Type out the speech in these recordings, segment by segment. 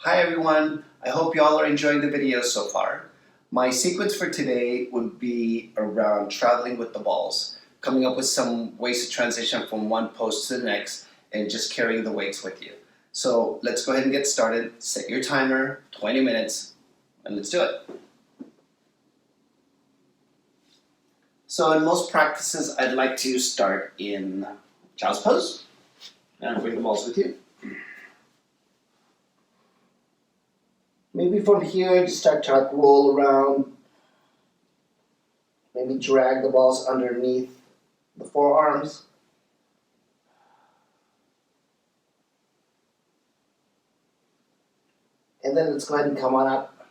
Hi everyone, I hope y'all are enjoying the video so far. My sequence for today would be around traveling with the balls, coming up with some ways to transition from one pose to the next and just carrying the weights with you. So let's go ahead and get started. Set your timer, 20 minutes, and let's do it. So in most practices, I'd like to start in child's pose and bring the balls with you. Maybe from here, just start to roll around. Maybe drag the balls underneath the forearms. And then let's go ahead and come on up.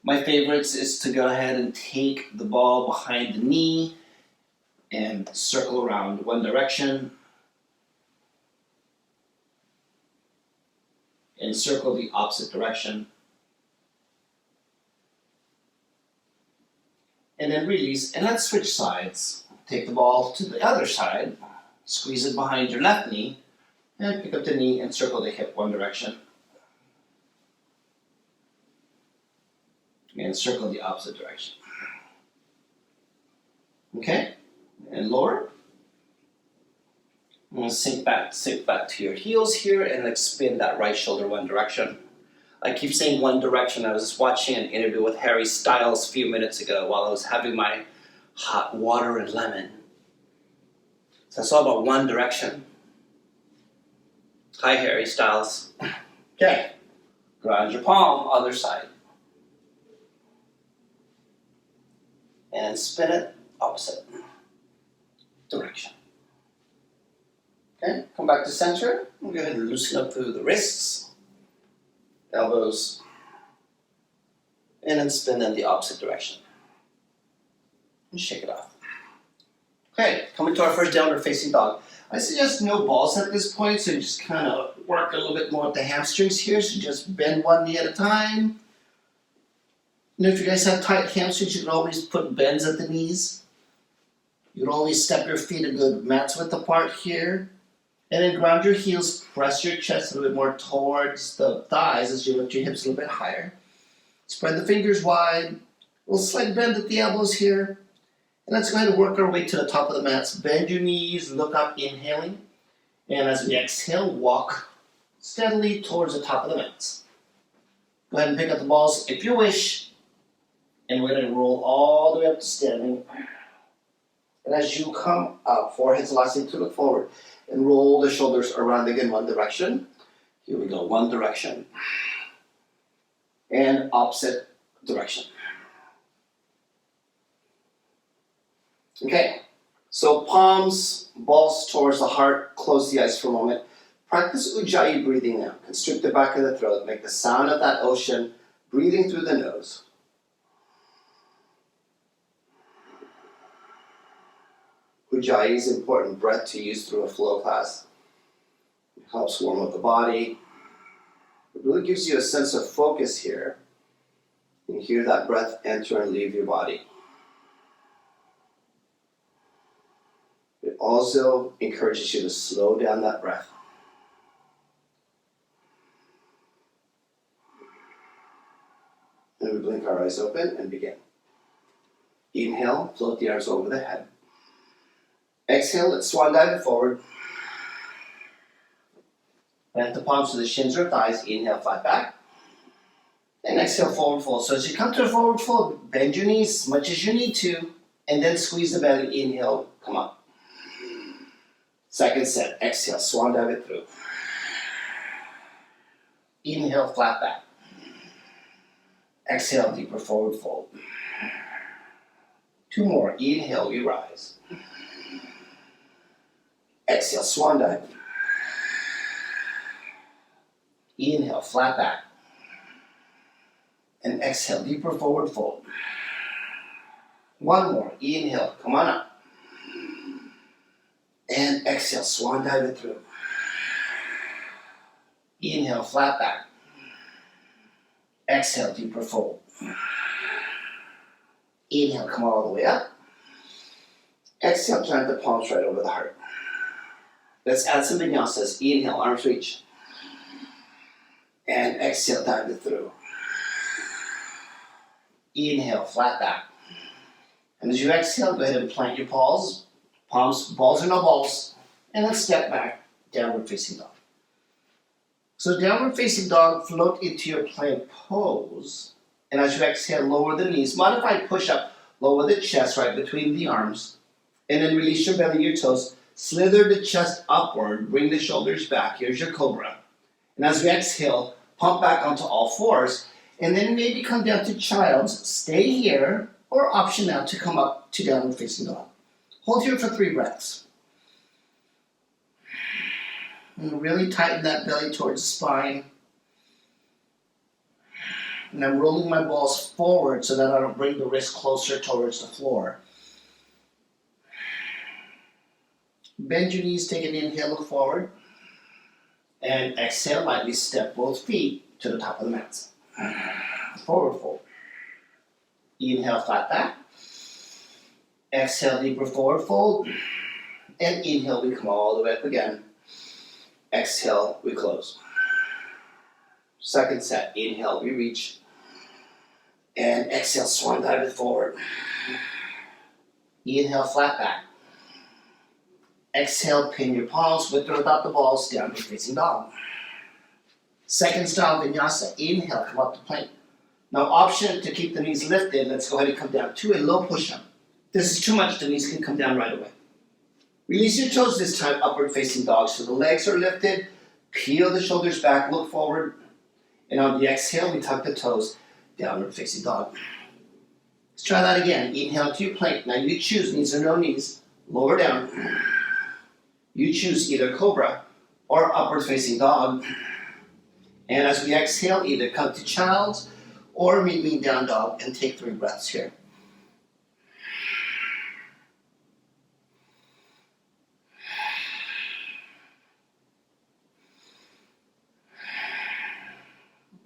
My favorites is to go ahead and take the ball behind the knee and circle around one direction. And circle the opposite direction. And then release, and let's switch sides. Take the ball to the other side, squeeze it behind your left knee, and pick up the knee and circle the hip one direction. And circle the opposite direction. Okay? And lower. I'm going to sink back to your heels here and like spin that right shoulder one direction. I keep saying one direction. I was just watching an interview with Harry Styles a few minutes ago while I was having my hot water and lemon. So it's all about one direction. Hi, Harry Styles. Okay. Ground your palm, other side. And spin it opposite direction. Okay, come back to center. We'll go ahead and loosen up through the wrists, elbows, and then spin in the opposite direction. And shake it off. Okay, coming to our first downward facing dog. I suggest no balls at this point, so you just kind of work a little bit more with the hamstrings here. So just bend one knee at a time. You know, if you guys have tight hamstrings, you can always put bends at the knees. You can always step your feet a good mat's width apart here. And then ground your heels, press your chest a little bit more towards the thighs as you lift your hips a little bit higher. Spread the fingers wide. A little slight bend at the elbows here. And let's go ahead and work our way to the top of the mats. Bend your knees, look up, inhaling. And as we exhale, walk steadily towards the top of the mats. Go ahead and pick up the balls if you wish. And we're going to roll all the way up to standing. And as you come up, forehead's last thing to look forward. And roll the shoulders around again one direction. Here we go, one direction. And opposite direction. Okay, so palms, balls towards the heart, close the eyes for a moment. Practice Ujjayi breathing now. Constrict the back of the throat. Make the sound of that ocean, breathing through the nose. Ujjayi is important breath to use through a flow class. It helps warm up the body. It really gives you a sense of focus here. You can hear that breath enter and leave your body. It also encourages you to slow down that breath. And we blink our eyes open and begin. Inhale, float the arms over the head. Exhale, let's swan dive it forward. Plant the palms to the shins or thighs. Inhale, flat back. And exhale, forward fold. So as you come to a forward fold, bend your knees as much as you need to, and then squeeze the belly. Inhale, come up. Second set, exhale, swan dive it through. Inhale, flat back. Exhale, deeper forward fold. Two more. Inhale, we rise. Exhale, swan dive. Inhale, flat back. And exhale, deeper forward fold. One more. Inhale, come on up. And exhale, swan dive it through. Inhale, flat back. Exhale, deeper fold. Inhale, come all the way up. Exhale, plant the palms right over the heart. Let's add some vinyasas. Inhale, arms reach. And exhale, dive it through. Inhale, flat back. And as you exhale, go ahead and plant your palms, balls or no balls, and then step back, downward facing dog. So downward facing dog, float into your plank pose. And as you exhale, lower the knees. Modified push-up, lower the chest right between the arms. And then release your belly, your toes. Slither the chest upward, bring the shoulders back. Here's your cobra. And as we exhale, pump back onto all fours. And then maybe come down to child's. Stay here, or option now to come up to downward facing dog. Hold here for 3 breaths. And really tighten that belly towards the spine. And I'm rolling my balls forward so that I don't bring the wrist closer towards the floor. Bend your knees, take an inhale, look forward. And exhale, lightly step both feet to the top of the mat. Forward fold. Inhale, flat back. Exhale, deeper forward fold. And inhale, we come all the way up again. Exhale, we close. Second set, inhale, we reach. And exhale, swan dive it forward. Inhale, flat back. Exhale, pin your palms with or without the balls, downward facing dog. Second style vinyasa, inhale, come up to plank. Now option to keep the knees lifted, let's go ahead and come down to a low push-up. If this is too much, the knees can come down right away. Release your toes this time, upward facing dog. So the legs are lifted, peel the shoulders back, look forward. And on the exhale, we tuck the toes, downward facing dog. Let's try that again. Inhale to your plank. Now you choose knees or no knees. Lower down. You choose either cobra or upward facing dog. And as we exhale, either come to child's or meet me down dog and take 3 breaths here.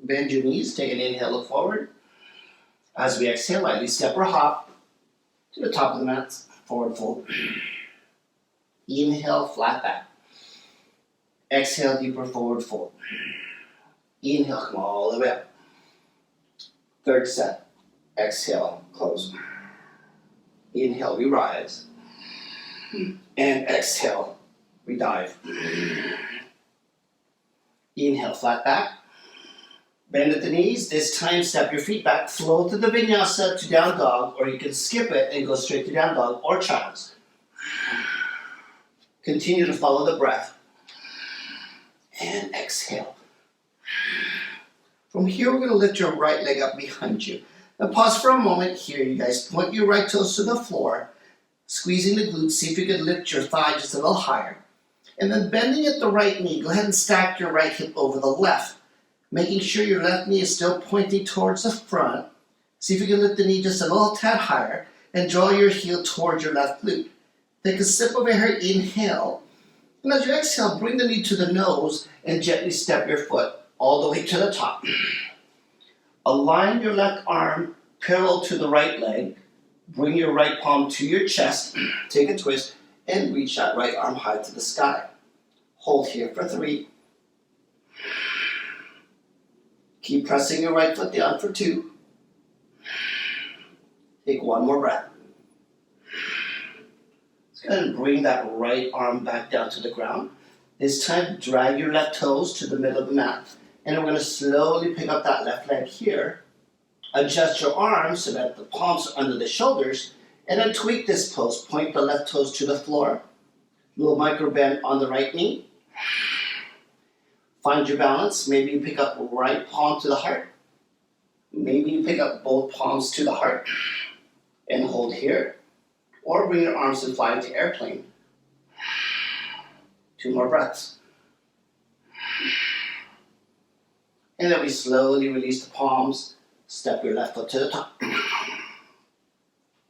Bend your knees, take an inhale, look forward. As we exhale, lightly step or hop to the top of the mat, forward fold. Inhale, flat back. Exhale, deeper forward fold. Inhale, come all the way up. Third set. Exhale, close. Inhale, we rise. And exhale, we dive. Inhale, flat back. Bend at the knees. This time, step your feet back. Flow to the vinyasa to down dog, or you can skip it and go straight to down dog or child's. Continue to follow the breath. And exhale. From here, we're going to lift your right leg up behind you. Now pause for a moment here, you guys. Point your right toes to the floor, squeezing the glutes. See if you can lift your thigh just a little higher. And then bending at the right knee, go ahead and stack your right hip over the left, making sure your left knee is still pointing towards the front. See if you can lift the knee just a little tad higher and draw your heel towards your left glute. Take a sip of air, inhale. And as you exhale, bring the knee to the nose and gently step your foot all the way to the top. Align your left arm parallel to the right leg. Bring your right palm to your chest. Take a twist and reach that right arm high to the sky. Hold here for 3. Keep pressing your right foot down for 2. Take 1 more breath. Let's go ahead and bring that right arm back down to the ground. This time, drag your left toes to the middle of the mat. And we're going to slowly pick up that left leg here. Adjust your arms so that the palms are under the shoulders. And then tweak this pose. Point the left toes to the floor. Little micro bend on the right knee. Find your balance. Maybe you pick up right palm to the heart. Maybe you pick up both palms to the heart. And hold here. Or bring your arms and fly into airplane. 2 more breaths. And then we slowly release the palms. Step your left foot to the top.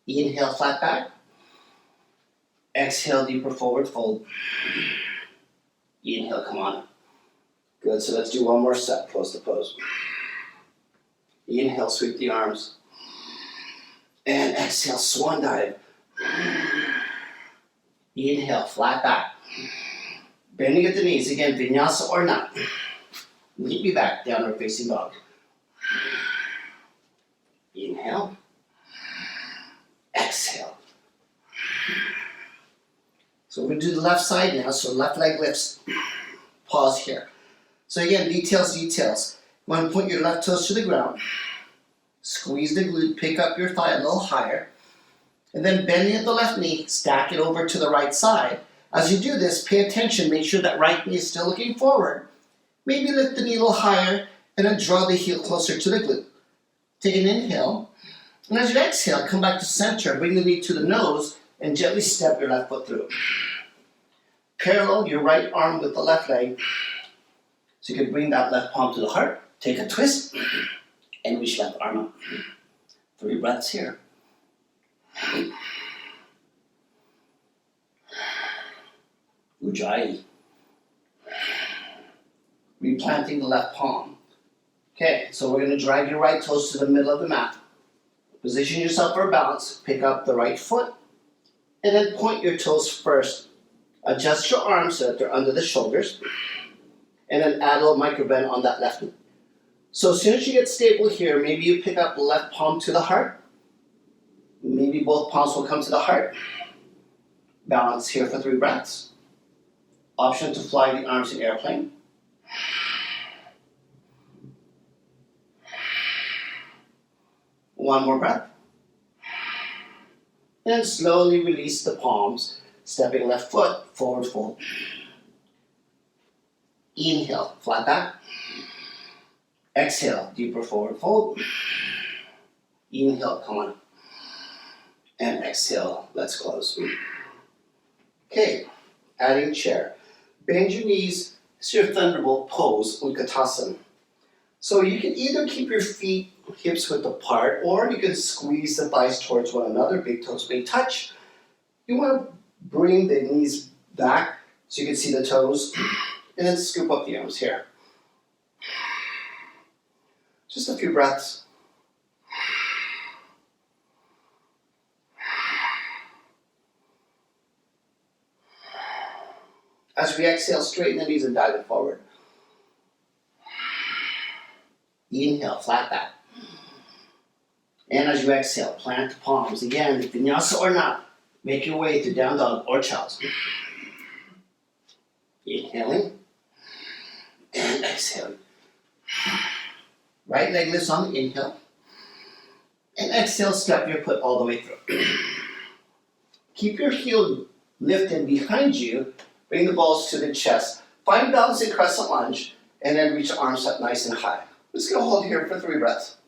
Inhale, flat back. Exhale, deeper forward fold. Inhale, come on. Good, so let's do 1 more set, pose to pose. Inhale, sweep the arms. And exhale, swan dive. Inhale, flat back. Bending at the knees, again, vinyasa or not. Meet me back, downward facing dog. Inhale. Exhale. So we're going to do the left side now, so left leg lifts. Pause here. So again, details. You want to point your left toes to the ground. Squeeze the glute, pick up your thigh a little higher. And then bending at the left knee, stack it over to the right side. As you do this, pay attention, make sure that right knee is still looking forward. Maybe lift the knee a little higher and then draw the heel closer to the glute. Take an inhale. And as you exhale, come back to center, bring the knee to the nose and gently step your left foot through. Parallel your right arm with the left leg. So you can bring that left palm to the heart, take a twist, and reach left arm up. 3 breaths here. Ujjayi. Replanting the left palm. Okay, so we're going to drag your right toes to the middle of the mat. Position yourself for a balance. Pick up the right foot. And then point your toes first. Adjust your arms so that they're under the shoulders. And then add a little micro bend on that left knee. So as soon as you get stable here, maybe you pick up the left palm to the heart. Maybe both palms will come to the heart. Balance here for 3 breaths. Option to fly the arms in airplane. One more breath. And slowly release the palms, stepping left foot, forward fold. Inhale, flat back. Exhale, deeper forward fold. Inhale, come on. And exhale, let's close. Okay, adding chair. Bend your knees, it's your thunderbolt pose, Utkatasana. So you can either keep your feet hips width apart, or you can squeeze the thighs towards one another, big toes may touch. You want to bring the knees back so you can see the toes, and then scoop up the arms here. Just a few breaths. As we exhale, straighten the knees and dive it forward. Inhale, flat back. And as you exhale, plant the palms. Again, vinyasa or not, make your way to down dog or child's. Inhaling and exhaling. Right leg lifts on the inhale. And exhale, step your foot all the way through. Keep your heel lifted behind you. Bring the balls to the chest. Find balance in crescent lunge. And then reach the arms up nice and high. I'm just going to hold here for 3 breaths.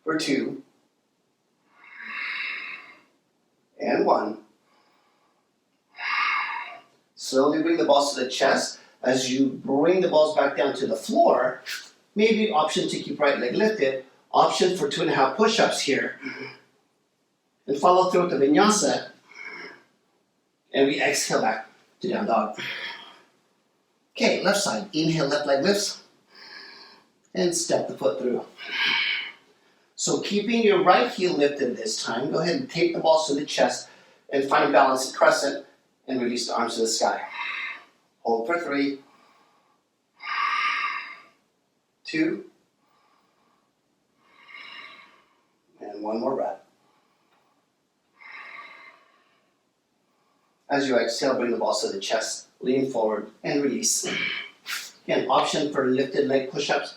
For 2. And 1. Slowly bring the balls to the chest. As you bring the balls back down to the floor, maybe option to keep right leg lifted. Option for 2.5 push-ups here. And follow through with the vinyasa. And we exhale back to down dog. Okay, left side. Inhale, left leg lifts. And step the foot through. So keeping your right heel lifted this time, go ahead and take the balls to the chest and find balance in crescent and release the arms to the sky. Hold for 3. 2. And 1 more breath. As you exhale, bring the balls to the chest, lean forward, and release. Again, option for lifted leg push-ups.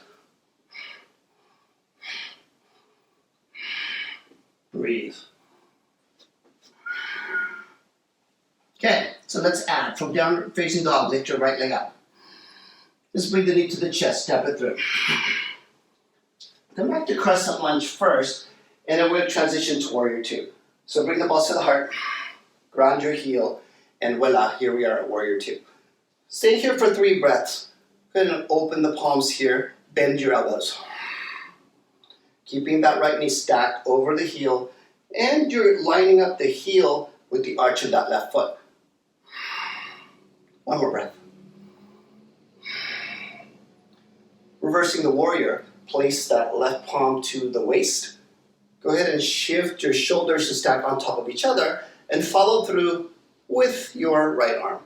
Breathe. Okay, so let's add. From downward facing dog, lift your right leg up. Just bring the knee to the chest, step it through. Come back to crescent lunge first, and then we're going to transition to warrior 2. So bring the balls to the heart. Ground your heel, and voila, here we are at warrior 2. Stay here for 3 breaths. Go ahead and open the palms here, bend your elbows. Keeping that right knee stacked over the heel, and you're lining up the heel with the arch of that left foot. 1 more breath. Reversing the warrior, place that left palm to the waist. Go ahead and shift your shoulders to stack on top of each other, and follow through with your right arm.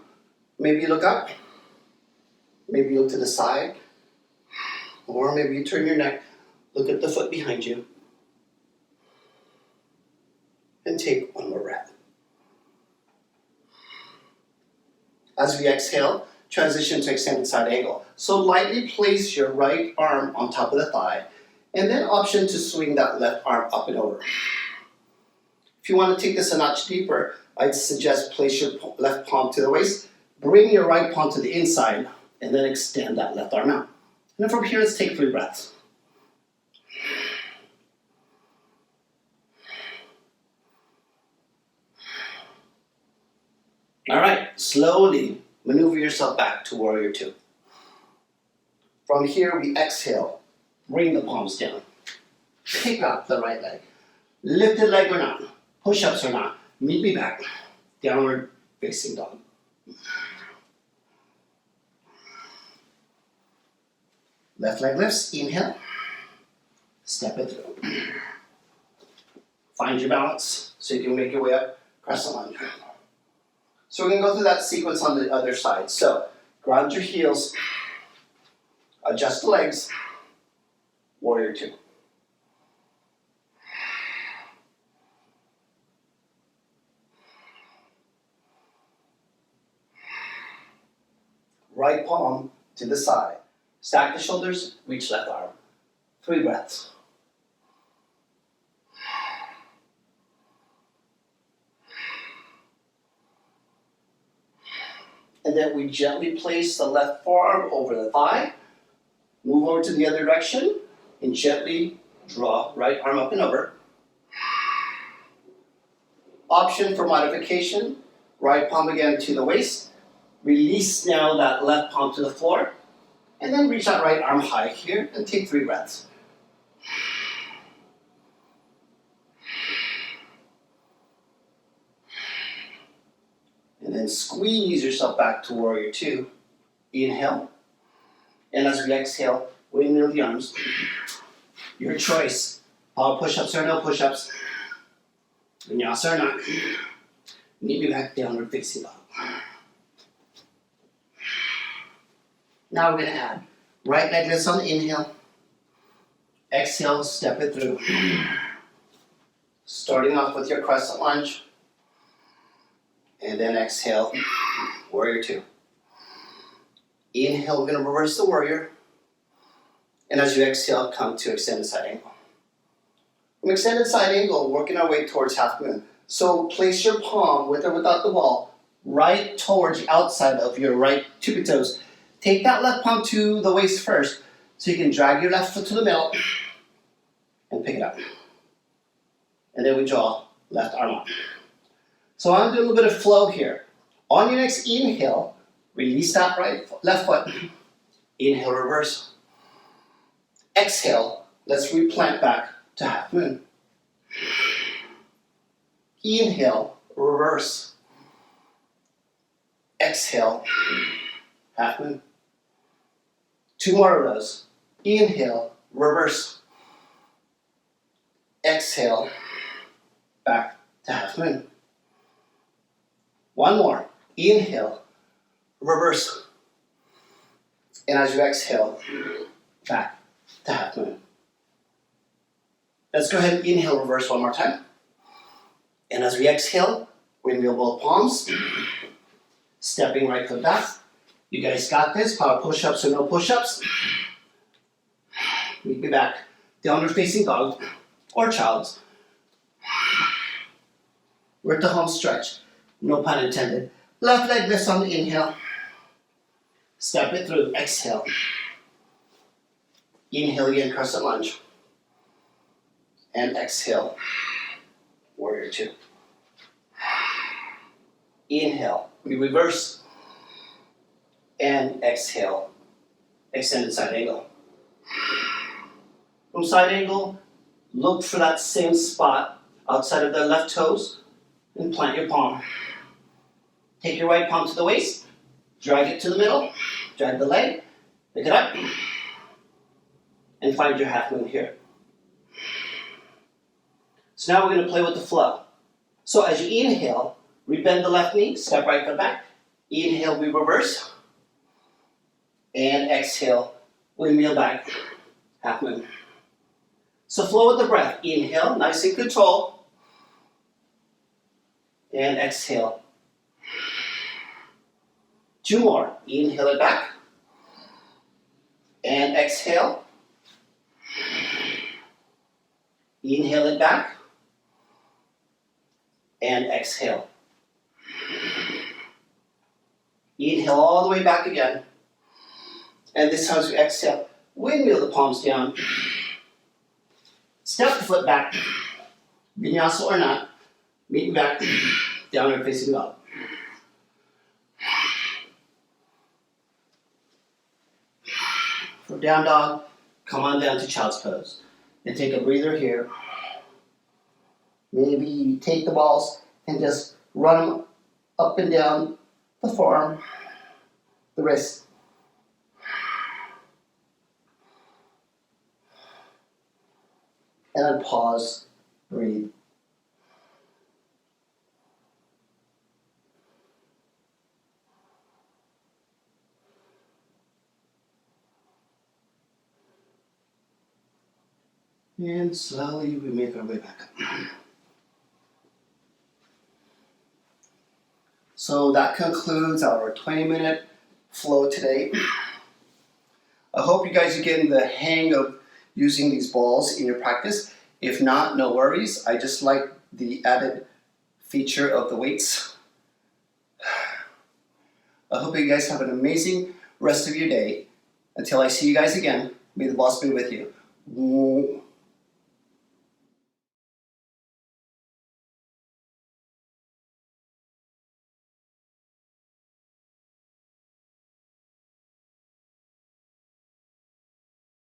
Maybe you look up, Maybe look to the side, or maybe you turn your neck, look at the foot behind you, and take one more breath. As we exhale, transition to extended side angle. So lightly place your right arm on top of the thigh, and then option to swing that left arm up and over. If you want to take this a notch deeper, I'd suggest place your left palm to the waist, bring your right palm to the inside, and then extend that left arm out. And then from here, let's take 3 breaths. All right, slowly maneuver yourself back to warrior 2. From here, we exhale, bring the palms down. Pick up the right leg. Lifted leg or not, push-ups or not, meet me back. Downward facing dog. Left leg lifts, inhale. Step it through. Find your balance so you can make your way up, crescent lunge. So we're going to go through that sequence on the other side. So ground your heels, adjust the legs, warrior 2. Right palm to the side. Stack the shoulders, reach left arm. 3 breaths. And then we gently place the left forearm over the thigh, move over to the other direction, and gently draw right arm up and over. Option for modification, right palm again to the waist. Release now that left palm to the floor, and then reach that right arm high here and take 3 breaths. And then squeeze yourself back to warrior 2. Inhale. And as we exhale, windmill the arms. Your choice. Power push-ups or no push-ups. Vinyasa or not. Meet me back, downward facing dog. Now we're going to add right leg lifts on the inhale. Exhale, step it through. Starting off with your crescent lunge. And then exhale, warrior 2. Inhale, we're going to reverse the warrior. And as you exhale, come to extended side angle. From extended side angle, working our way towards half moon. So place your palm, with or without the ball, right towards the outside of your right tippy toes. Take that left palm to the waist first, so you can drag your left foot to the middle and pick it up. And then we draw left arm up. So I'm doing a little bit of flow here. On your next inhale, release that left foot. Inhale, reverse. Exhale, let's replant back to half moon. Inhale, reverse. Exhale, half moon. 2 more of those. Inhale, reverse. Exhale, back to half moon. 1 more. Inhale, reverse. And as you exhale, back to half moon. Let's go ahead and inhale, reverse 1 more time. And as we exhale, windmill both palms. Stepping right foot back. You guys got this. Power push-ups or no push-ups. Meet me back. Downward facing dog or child's. We're at the home stretch. No pun intended. Left leg lifts on the inhale. Step it through. Exhale. Inhale again, crescent lunge. And exhale. Warrior 2. Inhale. We reverse. And exhale. Extended side angle. From side angle, look for that same spot outside of the left toes and plant your palm. Take your right palm to the waist, drag it to the middle, drag the leg, pick it up, and find your half moon here. So now we're going to play with the flow. So as you inhale, we bend the left knee, step right foot back. Inhale, we reverse. And exhale, windmill back, half moon. So flow with the breath. Inhale, nice and control. And exhale. 2 more. Inhale it back. And exhale. Inhale it back. And exhale. Inhale all the way back again. And this time as we exhale, windmill the palms down. Step the foot back. Vinyasa or not. Meet me back. Downward facing dog. For down dog, come on down to child's pose. And take a breather here. Maybe take the balls and just run them up and down the forearm, the wrist. And then pause, breathe. And slowly we make our way back up. So that concludes our 20-minute flow today. I hope you guys are getting the hang of using these balls in your practice. If not, no worries. I just like the added feature of the weights. I hope you guys have an amazing rest of your day. Until I see you guys again, may the boss be with you.